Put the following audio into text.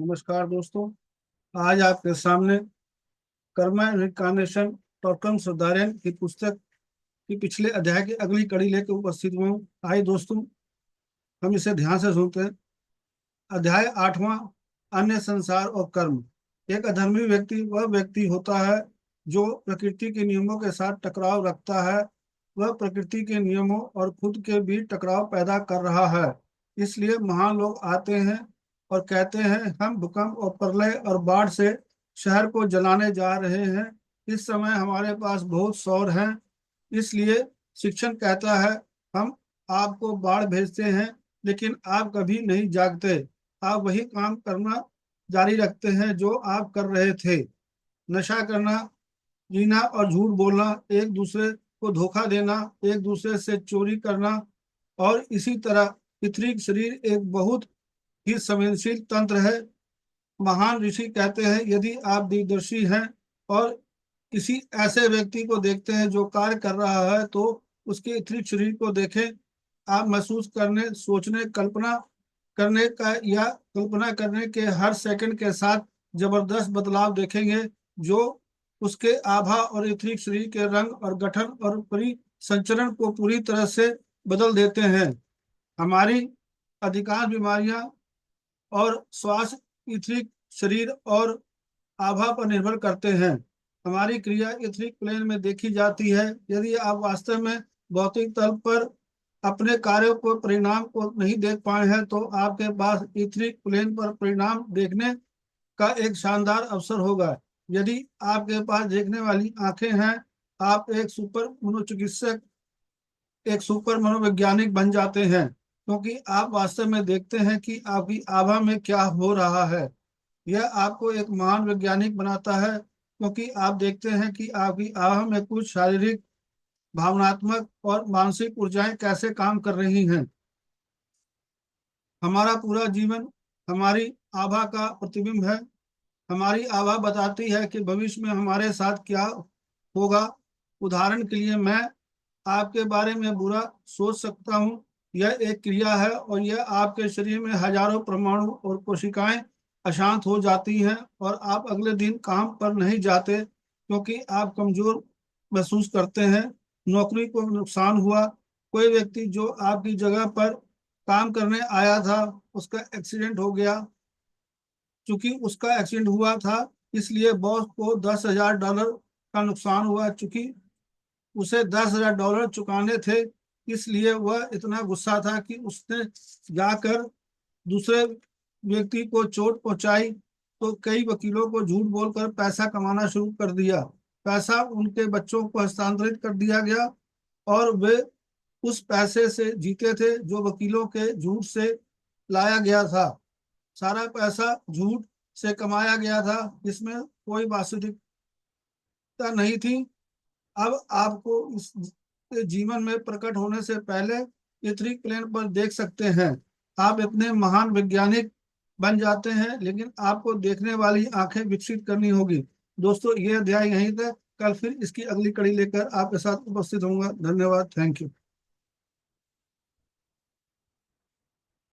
नमस्कार दोस्तों। आज आपके सामने कर्मा इनकार्नेशन टॉकन सुधारन की पुस्तक की पिछले अध्याय की अगली कड़ी लेकर उपस्थित हुआ हूँ। आइए दोस्तों, हम इसे ध्यान से सुनते हैं। अध्याय 8वां, अन्य संसार और कर्म। एक अधर्मी व्यक्ति वह व्यक्ति होता है जो प्रकृति के नियमों के साथ टकराव रखता है। वह प्रकृति के नियमों और खुद के बीच टकराव पैदा कर रहा है। इसलिए महान लोग आते हैं और कहते हैं, हम भूकंप और प्रलय और बाढ़ से शहर को जलाने जा रहे हैं। इस समय हमारे पास बहुत सौर हैं। इसलिए शिक्षण कहता है, हम आपको बाढ़ भेजते हैं, लेकिन आप कभी नहीं जागते। आप वही काम करना जारी रखते हैं जो आप कर रहे थे। नशा करना, जीना और झूठ बोलना, एक दूसरे को धोखा देना, एक दूसरे से चोरी करना और इसी तरह। पृथ्वी शरीर एक बहुत ही संवेदनशील तंत्र है। महान ऋषि कहते हैं, यदि आप दूरदर्शी हैं और किसी ऐसे व्यक्ति को देखते हैं जो कार्य कर रहा है, तो उसके इतने शरीर को देखें। आप महसूस करने, सोचने, कल्पना करने का या कल्पना करने के हर सेकंड के साथ जबरदस्त बदलाव देखेंगे, जो उसके आभा और इतने शरीर के रंग और गठन और परिसंचरण को पूरी तरह से बदल देते हैं। हमारी अधिकांश बीमारियां और स्वास्थ्य इथरिक शरीर और आभा पर निर्भर करते हैं। हमारी क्रिया इथरिक प्लेन में देखी जाती है। यदि आप वास्तव में भौतिक तल पर अपने कार्यों को परिणाम को नहीं देख पाए हैं, तो आपके पास इथरिक प्लेन पर परिणाम देखने का एक शानदार अवसर होगा। यदि आपके पास देखने वाली आंखें हैं, आप एक सुपर मनोचिकित्सक, एक सुपर मनोवैज्ञानिक बन जाते हैं, क्योंकि आप वास्तव में देखते हैं कि आपकी आभा में क्या हो रहा है। यह आपको एक महान वैज्ञानिक बनाता है, क्योंकि आप देखते हैं कि आपकी आभा में कुछ शारीरिक, भावनात्मक और मानसिक ऊर्जाएं कैसे काम कर रही हैं। हमारा पूरा जीवन हमारी आभा का प्रतिबिंब है। हमारी आभा बताती है कि भविष्य में हमारे साथ क्या होगा। उदाहरण के लिए, मैं आपके बारे में बुरा सोच सकता हूँ। यह एक क्रिया है और यह आपके शरीर में हजारों परमाणु और कोशिकाएं अशांत हो जाती हैं और आप अगले दिन काम पर नहीं जाते, क्योंकि आप कमजोर महसूस करते हैं। नौकरी को नुकसान हुआ। कोई व्यक्ति जो आपकी जगह पर काम करने आया था, उसका एक्सीडेंट हो गया। चूंकि उसका एक्सीडेंट हुआ था, इसलिए बॉस को $10,000 का नुकसान हुआ। चूंकि उसे $10,000 चुकाने थे, इसलिए वह इतना गुस्सा था कि उसने जाकर दूसरे व्यक्ति को चोट पहुंचाई। तो कई वकीलों को झूठ बोलकर पैसा कमाना शुरू कर दिया। पैसा उनके बच्चों को हस्तांतरित कर दिया गया और वे उस पैसे से जीते थे जो वकीलों के झूठ से लाया गया था। सारा पैसा झूठ से कमाया गया था, इसमें कोई वास्तविकता नहीं थी। अब आपको इस जीवन में प्रकट होने से पहले इथरिक प्लेन पर देख सकते हैं। आप इतने महान वैज्ञानिक बन जाते हैं, लेकिन आपको देखने वाली आंखें विकसित करनी होगी। दोस्तों, ये अध्याय यहीं तक। कल फिर इसकी अगली कड़ी लेकर आपके साथ उपस्थित होऊंगा। धन्यवाद। Thank you.